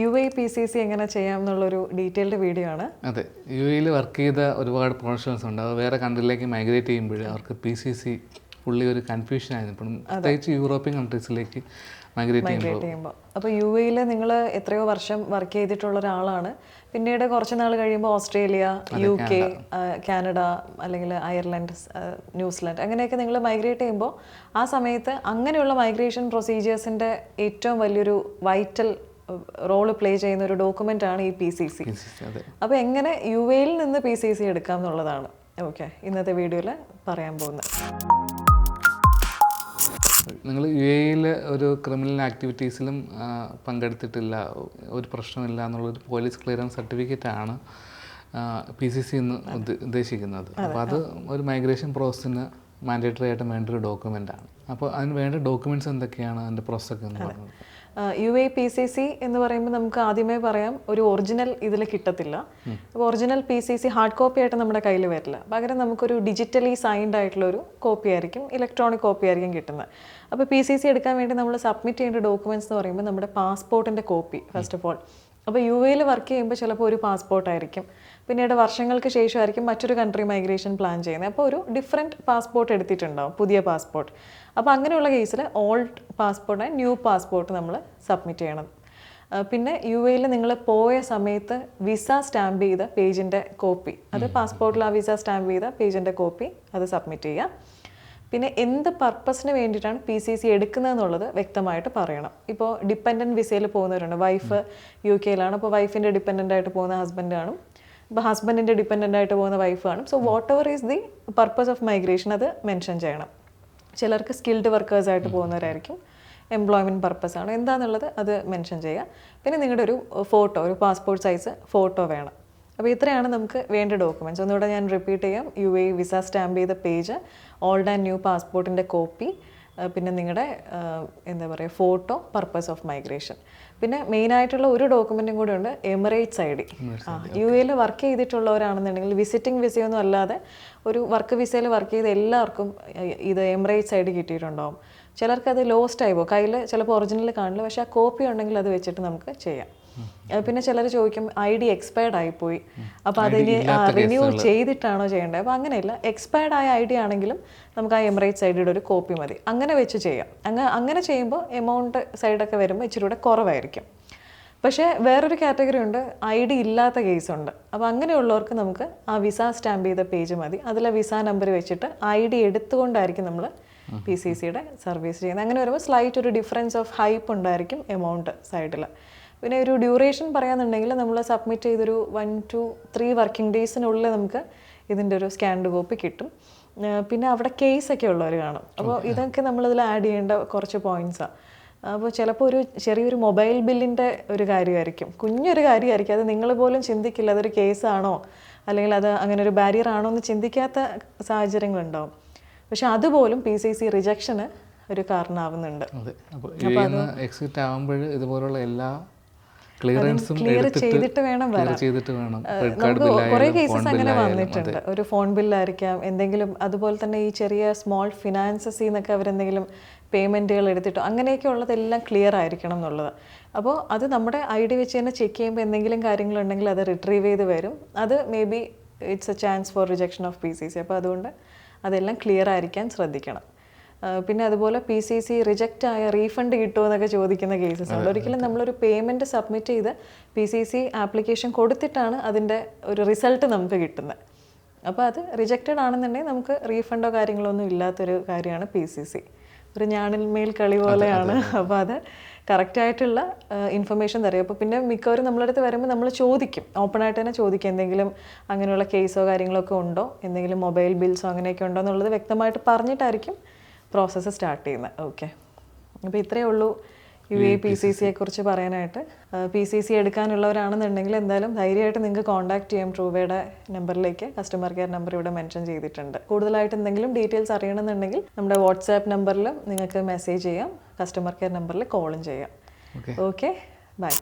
UAE-PCC എങ്ങനെ ചെയ്യാം എന്നുള്ളൊരു ഡീറ്റെയിൽഡ് വീഡിയോ ആണ്. അതെ, UAE വർക്ക് ചെയ്ത ഒരുപാട് പ്രൊഫഷണൽസ് ഉണ്ട്. അത് വേറെ കൺട്രിയിലേക്ക് മൈഗ്രേറ്റ് ചെയ്യുമ്പോൾ അവർക്ക് PCC ഫുള്ളി ഒരു കൺഫ്യൂഷൻ ആയിരുന്നു. ഇപ്പം പ്രത്യേകിച്ച് യൂറോപ്യൻ കൺട്രീസിലേക്ക് മൈഗ്രേറ്റ് ചെയ്യുമ്പോൾ. അപ്പോൾ UAE നിങ്ങൾ എത്രയോ വർഷം വർക്ക് ചെയ്തിട്ടുള്ള ഒരാളാണ്. പിന്നീട് കുറച്ച് നാൾ കഴിയുമ്പോൾ ഓസ്ട്രേലിയ, UK, കാനഡ അല്ലെങ്കിൽ അയർലൻഡ്, ന്യൂസിലാൻഡ് അങ്ങനെയൊക്കെ നിങ്ങൾ മൈഗ്രേറ്റ് ചെയ്യുമ്പോൾ ആ സമയത്ത് അങ്ങനെയുള്ള മൈഗ്രേഷൻ പ്രൊസീജിയേഴ്സിൻ്റെ ഏറ്റവും വലിയൊരു വൈറ്റൽ റോള് പ്ലേ ചെയ്യുന്ന ഒരു ഡോക്യുമെൻ്റ് ആണ് ഈ PCC. അപ്പോൾ എങ്ങനെ UAE-ൽ നിന്ന് PCC എടുക്കാം എന്നുള്ളതാണ് ഓക്കെ ഇന്നത്തെ വീഡിയോയിൽ പറയാൻ പോകുന്നത്. നിങ്ങൾ UAE-ൽ ഒരു ക്രിമിനൽ ആക്ടിവിറ്റീസിലും പങ്കെടുത്തിട്ടില്ല, ഒരു പ്രശ്നമില്ല എന്നുള്ളൊരു പോലീസ് ക്ലിയറൻസ് സർട്ടിഫിക്കറ്റാണ് PCC എന്ന് ഉദ്ദേശിക്കുന്നത്. അപ്പോൾ അത് ഒരു മൈഗ്രേഷൻ പ്രോസസ്സിന് മാൻഡേറ്ററി ആയിട്ട് വേണ്ട ഒരു ഡോക്യുമെൻ്റാണ്. അപ്പോൾ അതിന് വേണ്ട ഡോക്യുമെൻറ്റ്സ് എന്തൊക്കെയാണ്, അതിൻ്റെ പ്രോസസ്സൊക്കെ എന്ന് പറയുന്നത്? UAE-PCC എന്ന് പറയുമ്പോൾ നമുക്ക് ആദ്യമേ പറയാം ഒരു ഒറിജിനൽ ഇതിൽ കിട്ടത്തില്ല. അപ്പോൾ ഒറിജിനൽ PCC ഹാർഡ് കോപ്പി ആയിട്ട് നമ്മുടെ കയ്യിൽ വരില്ല. പകരം നമുക്കൊരു ഡിജിറ്റലി സൈൻഡ് ആയിട്ടുള്ളൊരു കോപ്പി ആയിരിക്കും, ഇലക്ട്രോണിക് കോപ്പി ആയിരിക്കും കിട്ടുന്നത്. അപ്പോൾ PCC എടുക്കാൻ വേണ്ടി നമ്മൾ സബ്മിറ്റ് ചെയ്യേണ്ട ഡോക്യുമെൻറ്റ്സ് എന്ന് പറയുമ്പോൾ നമ്മുടെ പാസ്പോർട്ടിൻ്റെ കോപ്പി ഫസ്റ്റ് ഓഫ് ഓൾ. അപ്പോൾ UAE-ൽ വർക്ക് ചെയ്യുമ്പോൾ ചിലപ്പോൾ ഒരു പാസ്പോർട്ടായിരിക്കും, പിന്നീട് വർഷങ്ങൾക്ക് ശേഷമായിരിക്കും മറ്റൊരു കൺട്രി മൈഗ്രേഷൻ പ്ലാൻ ചെയ്യുന്നത്. അപ്പോൾ ഒരു ഡിഫറെൻറ്റ് പാസ്പോർട്ട് എടുത്തിട്ടുണ്ടാവും, പുതിയ പാസ്പോർട്ട്. അപ്പോൾ അങ്ങനെയുള്ള കേസിൽ old passport and new passport നമ്മൾ സബ്മിറ്റ് ചെയ്യണം. പിന്നെ UAE-ൽ നിങ്ങൾ പോയ സമയത്ത് വിസ സ്റ്റാമ്പ് ചെയ്ത പേജിൻ്റെ കോപ്പി, അത് പാസ്പോർട്ടിൽ ആ വിസ സ്റ്റാമ്പ് ചെയ്ത പേജിൻ്റെ കോപ്പി അത് സബ്മിറ്റ് ചെയ്യുക. പിന്നെ എന്ത് പർപ്പസിന് വേണ്ടിയിട്ടാണ് PCC എടുക്കുന്നതെന്നുള്ളത് വ്യക്തമായിട്ട് പറയണം. ഇപ്പോൾ ഡിപ്പെൻഡൻറ്റ് വിസയിൽ പോകുന്നവരുണ്ട്, വൈഫ് UK-ലാണ്, അപ്പോൾ വൈഫിൻ്റെ ഡിപ്പെൻഡൻ്റ് ആയിട്ട് പോകുന്ന ഹസ്ബൻഡ് കാണും, ഇപ്പോൾ ഹസ്ബൻഡിൻ്റെ ഡിപ്പെൻഡൻ്റ് ആയിട്ട് പോകുന്ന വൈഫ് കാണും. So what ever is the purpose of migration അത് മെൻഷൻ ചെയ്യണം. ചിലർക്ക് സ്കിൽഡ് വർക്കേഴ്സായിട്ട് പോകുന്നവരായിരിക്കും, എംപ്ലോയ്മെൻറ്റ് പർപ്പസ് ആണ് എന്താണെന്നുള്ളത് അത് മെൻഷൻ ചെയ്യുക. പിന്നെ നിങ്ങളുടെ ഒരു ഫോട്ടോ, ഒരു പാസ്പോർട്ട് സൈസ് ഫോട്ടോ വേണം. അപ്പോൾ ഇത്രയാണ് നമുക്ക് വേണ്ട ഡോക്യുമെൻറ്റ്സ്. ഒന്നുകൂടെ ഞാൻ റിപ്പീറ്റ് ചെയ്യാം. UAE വിസ സ്റ്റാമ്പ് ചെയ്ത പേജ്, ഓൾഡ് ആൻഡ് ന്യൂ പാസ്പോർട്ടിൻ്റെ കോപ്പി, പിന്നെ നിങ്ങളുടെ എന്താ പറയുക ഫോട്ടോ, പർപ്പസ് ഓഫ് മൈഗ്രേഷൻ. പിന്നെ മെയിനായിട്ടുള്ള ഒരു ഡോക്യുമെൻറ്റും കൂടെ ഉണ്ട്, എമിറേറ്റ്സ് ID. UAE-ൽ വർക്ക് ചെയ്തിട്ടുള്ളവരാണെന്നുണ്ടെങ്കിൽ വിസിറ്റിംഗ് വിസയൊന്നും അല്ലാതെ ഒരു വർക്ക് വിസയിൽ വർക്ക് ചെയ്ത എല്ലാവർക്കും ഇത് എമിറേറ്റ്സ് ID കിട്ടിയിട്ടുണ്ടാവും. ചിലർക്ക് അത് ലോസ്റ്റ് ആയിപ്പോ, കയ്യിൽ ചിലപ്പോൾ ഒറിജിനൽ കാണില്ല, പക്ഷേ ആ കോപ്പി ഉണ്ടെങ്കിൽ അത് വെച്ചിട്ട് നമുക്ക് ചെയ്യാം. പിന്നെ ചിലർ ചോദിക്കും ID എക്സ്പയർഡ് ആയിപ്പോയി, അപ്പോൾ അതിന് റിന്യൂ ചെയ്തിട്ടാണോ ചെയ്യേണ്ടത്? അപ്പോൾ അങ്ങനെയില്ല, എക്സ്പയർഡ് ആയ ID ആണെങ്കിലും നമുക്ക് ആ എമിറേറ്റ്സ് IDയുടെ ഒരു കോപ്പി മതി. അങ്ങനെ വെച്ച് ചെയ്യാം. അങ്ങനെ ചെയ്യുമ്പോൾ എമൗണ്ട് സൈഡൊക്കെ വരുമ്പോൾ ഇച്ചിരി കൂടെ കുറവായിരിക്കും. പക്ഷേ വേറൊരു കാറ്റഗറി ഉണ്ട്, ID ഇല്ലാത്ത കേസുണ്ട്. അപ്പോൾ അങ്ങനെയുള്ളവർക്ക് നമുക്ക് ആ വിസ സ്റ്റാമ്പ് ചെയ്ത പേജ് മതി, അതിലെ വിസ നമ്പർ വെച്ചിട്ട് ID എടുത്തുകൊണ്ടായിരിക്കും നമ്മൾ PCCയുടെ സർവീസ് ചെയ്യുന്നത്. അങ്ങനെ വരുമ്പോൾ സ്ലൈറ്റ് ഒരു ഡിഫറൻസ് ഓഫ് ഹൈപ്പ് ഉണ്ടായിരിക്കും എമൗണ്ട് സൈഡിൽ. പിന്നെ ഒരു ഡ്യൂറേഷൻ പറയാന്നുണ്ടെങ്കിൽ നമ്മൾ സബ്മിറ്റ് ചെയ്തൊരു 1 to 3 വർക്കിംഗ് ഡേയ്സിനുള്ളിൽ നമുക്ക് ഇതിൻ്റെ ഒരു സ്കാൻഡ് കോപ്പി കിട്ടും. പിന്നെ അവിടെ കേസൊക്കെ ഉള്ളവർ കാണും. അപ്പോൾ ഇതൊക്കെ നമ്മളിതിൽ ആഡ് ചെയ്യേണ്ട കുറച്ച് പോയിൻറ്റ്സാണ്. അപ്പോൾ ചിലപ്പോൾ ഒരു ചെറിയൊരു മൊബൈൽ ബില്ലിൻ്റെ ഒരു കാര്യമായിരിക്കും, കുഞ്ഞൊരു കാര്യമായിരിക്കും, അത് നിങ്ങൾ പോലും ചിന്തിക്കില്ല അതൊരു കേസാണോ അല്ലെങ്കിൽ അത് അങ്ങനെ ഒരു ബാരിയർ ആണോ എന്ന് ചിന്തിക്കാത്ത സാഹചര്യങ്ങളുണ്ടാവും. പക്ഷെ അതുപോലും PCC റിജക്ഷന് ഒരു കാരണമാവുന്നുണ്ട്. എക്സിറ്റ് ആകുമ്പോൾ ഇതുപോലുള്ള എല്ലാ ക്ലിയർ ചെയ്തിട്ട് വേണം വരാൻ. നമുക്ക് കുറേ കേസസ് അങ്ങനെ വന്നിട്ടുണ്ട്. ഒരു ഫോൺ ബില്ലായിരിക്കാം, എന്തെങ്കിലും അതുപോലെ തന്നെ ഈ ചെറിയ സ്മോൾ ഫിനാൻസസിൽ നിന്നൊക്കെ അവരെന്തെങ്കിലും പേയ്മെൻറ്റുകൾ എടുത്തിട്ടോ അങ്ങനെയൊക്കെ ഉള്ളതെല്ലാം ക്ലിയർ ആയിരിക്കണം എന്നുള്ളത്. അപ്പോൾ അത് നമ്മുടെ ID വെച്ച് തന്നെ ചെക്ക് ചെയ്യുമ്പോൾ എന്തെങ്കിലും കാര്യങ്ങളുണ്ടെങ്കിൽ അത് റിട്രീവ് ചെയ്ത് വരും. അത് may be it's A chance for rejection of PCC. അപ്പോൾ അതുകൊണ്ട് അതെല്ലാം ക്ലിയർ ആയിരിക്കാൻ ശ്രദ്ധിക്കണം. പിന്നെ അതുപോലെ PCC റിജക്റ്റ് ആയ റീഫണ്ട് കിട്ടുമോ എന്നൊക്കെ ചോദിക്കുന്ന കേസസ് ഉണ്ട്. ഒരിക്കലും നമ്മളൊരു പേയ്മെൻറ്റ് സബ്മിറ്റ് ചെയ്ത് PCC ആപ്ലിക്കേഷൻ കൊടുത്തിട്ടാണ് അതിൻ്റെ ഒരു റിസൾട്ട് നമുക്ക് കിട്ടുന്നത്. അപ്പോൾ അത് റിജക്റ്റഡ് ആണെന്നുണ്ടെങ്കിൽ നമുക്ക് റീഫണ്ടോ കാര്യങ്ങളോ ഒന്നും ഇല്ലാത്തൊരു കാര്യമാണ് PCC. ഒരു ഞാണിന്മേൽ കളി പോലെയാണ്. അപ്പോൾ അത് കറക്റ്റായിട്ടുള്ള ഇൻഫർമേഷൻ തരും. അപ്പോൾ പിന്നെ മിക്കവരും നമ്മളടുത്ത് വരുമ്പോൾ നമ്മൾ ചോദിക്കും, ഓപ്പണായിട്ട് തന്നെ ചോദിക്കും, എന്തെങ്കിലും അങ്ങനെയുള്ള കേസോ കാര്യങ്ങളൊക്കെ ഉണ്ടോ, എന്തെങ്കിലും മൊബൈൽ ബിൽസോ അങ്ങനെയൊക്കെ ഉണ്ടോ എന്നുള്ളത് വ്യക്തമായിട്ട് പറഞ്ഞിട്ടായിരിക്കും പ്രോസസ്സ് സ്റ്റാർട്ട് ചെയ്യുന്നത്. ഓക്കെ, അപ്പോൾ ഇത്രയേ ഉള്ളൂ UAE-PCCയെ കുറിച്ച് പറയാനായിട്ട്. PCC എടുക്കാനുള്ളവരാണെന്നുണ്ടെങ്കിൽ എന്തായാലും ധൈര്യമായിട്ട് നിങ്ങൾക്ക് കോൺടാക്ട് ചെയ്യാം ട്രൂവേയുടെ നമ്പറിലേക്ക്. കസ്റ്റമർ കെയർ നമ്പർ ഇവിടെ മെൻഷൻ ചെയ്തിട്ടുണ്ട്. കൂടുതലായിട്ട് എന്തെങ്കിലും ഡീറ്റെയിൽസ് അറിയണമെന്നുണ്ടെങ്കിൽ നമ്മുടെ വാട്സാപ്പ് നമ്പറിൽ നിങ്ങൾക്ക് മെസ്സേജ് ചെയ്യാം, കസ്റ്റമർ കെയർ നമ്പറിൽ കോളും ചെയ്യാം. Okay, by.